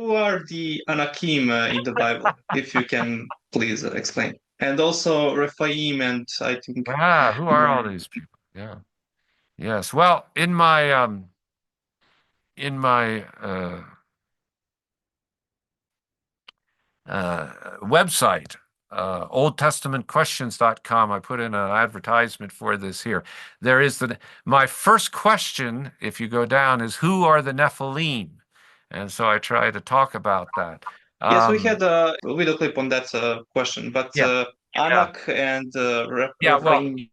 who are the Anakim in the Bible, if you can please explain? And also Rephaim and I think Who are all these people? Yeah. Yes. Well, in my website, oldtestamentquestions.com, I put in an advertisement for this here. There is my first question, if you go down, is who are the Nephilim? And so I try to talk about that. yes, we Um, had a video clip on that question, but yeah, yeah, Anak and yeah. Well, Rephaim.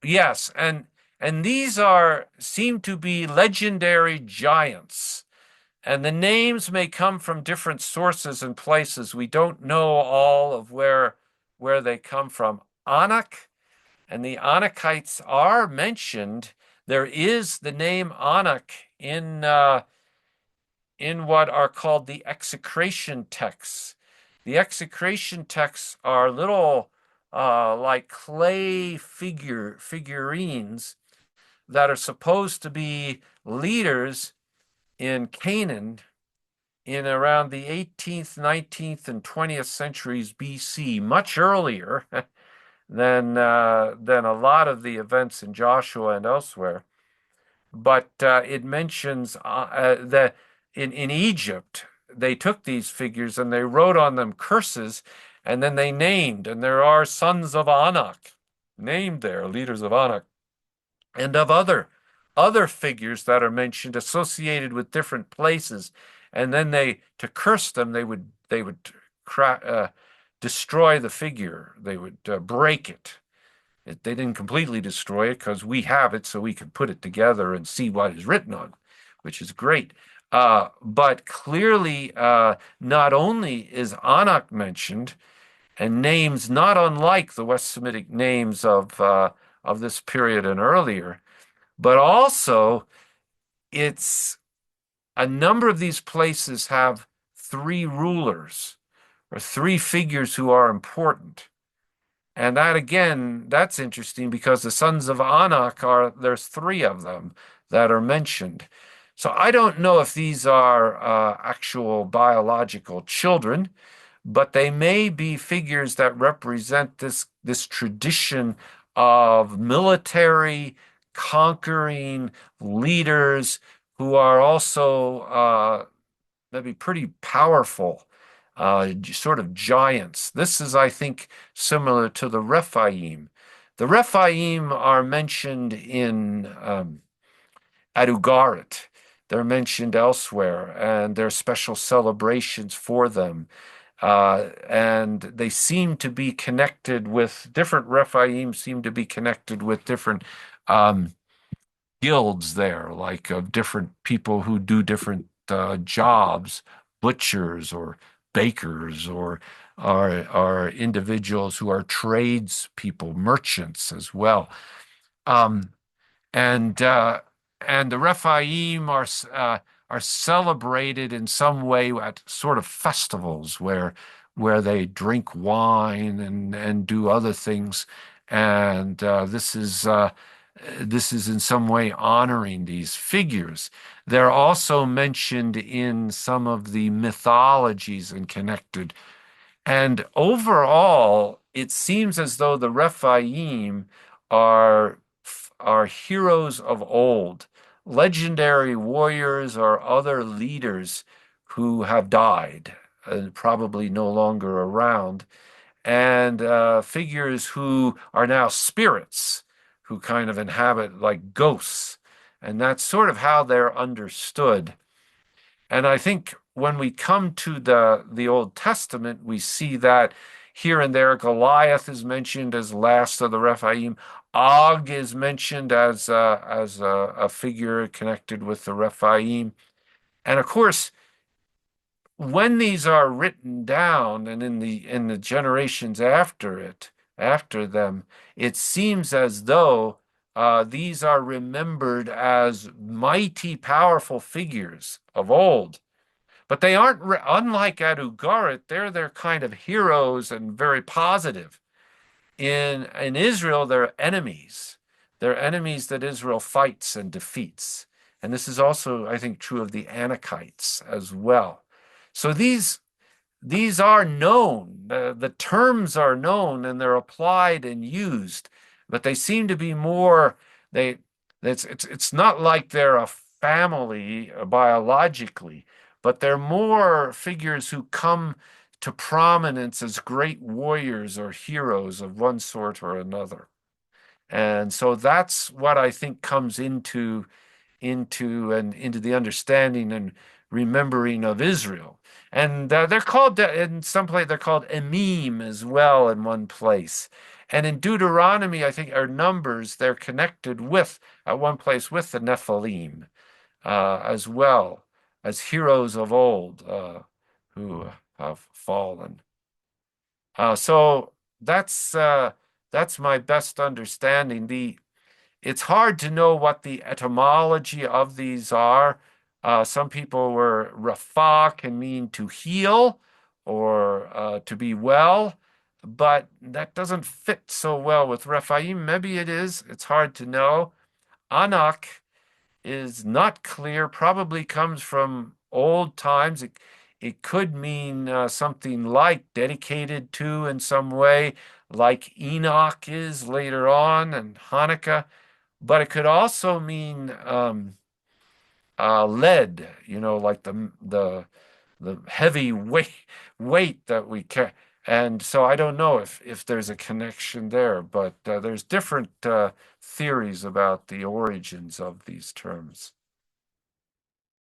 yes, and these are seem to be legendary giants. And the names may come from different sources and places. We don't know all of where they come from. Anak and the Anakites are mentioned. There is the name Anak in what are called the execration texts. The execration texts are little like clay figurines that are supposed to be leaders in Canaan in around the 18th, 19th, and 20th centuries BC, much earlier than a lot of the events in Joshua and elsewhere. But it mentions that in Egypt, they took these figures and they wrote on them curses, and then they named, and there are sons of Anak named there, leaders of Anak, and of other figures that are mentioned associated with different places. And then to curse them, they would destroy the figure. They would break it. They didn't completely destroy it because we have it, so we can put it together and see what is written on, which is great. But clearly, not only is Anak mentioned, and names not unlike the West Semitic names of this period and earlier, but also it's a number of these places have three rulers or three figures who are important. And that again, that's interesting because the sons of Anak there's three of them that are mentioned. So I don't know if these are actual biological children, but they may be figures that represent this tradition of military conquering leaders who are also maybe pretty powerful, sort of giants. This is, I think, similar to the Rephaim. The Rephaim are mentioned in Adugarit. They're mentioned elsewhere, and there are special celebrations for them. And they seem to be connected with different Rephaim, seem to be connected with different um, guilds there, like of different people who do different jobs, butchers or bakers, or are individuals who are tradespeople, merchants as well. Um, and and the Rephaim are celebrated in some way at sort of festivals where they drink wine and do other things, and this is in some way honoring these figures. They're also mentioned in some of the mythologies and connected. And overall, it seems as though the Rephaim are are heroes of old, legendary warriors or other leaders who have died and probably no longer around, and figures who are now spirits who kind of inhabit like ghosts. And that's sort of how they're understood. And I think when we come to the Old Testament, we see that here and there Goliath is mentioned as last of the Rephaim. Og is mentioned as a figure connected with the Rephaim. And of course, when these are written down and in the generations after them, it seems as though these are remembered as mighty, powerful figures of old. But they aren't, unlike Adu-Garit, they're kind of heroes and very positive. In Israel, they're enemies. They're enemies that Israel fights and defeats. And this is also, I think, true of the Anakites as well. So these are known. The terms are known and they're applied and used, but they seem to be more. It's not like they're a family biologically, but they're more figures who come to prominence as great warriors or heroes of one sort or another. And so that's what I think comes into the understanding and remembering of Israel. And they're called, in some place, they're called Emim as well in one place. And in Deuteronomy, I think, or Numbers, they're connected with, at one place, with the Nephilim as well as heroes of old who have fallen. So that's my best understanding. It's hard to know what the etymology of these are. Some people were Rapha can mean to heal or to be well, but that doesn't fit so well with Rephaim. Maybe it is. It's hard to know. Anak is not clear, probably comes from old times. It could mean something like dedicated to in some way, like Enoch is later on and Hanukkah, but it could also mean lead, like the heavy weight that we carry. And so I don't know if there's a connection there, but there's different theories about the origins of these terms.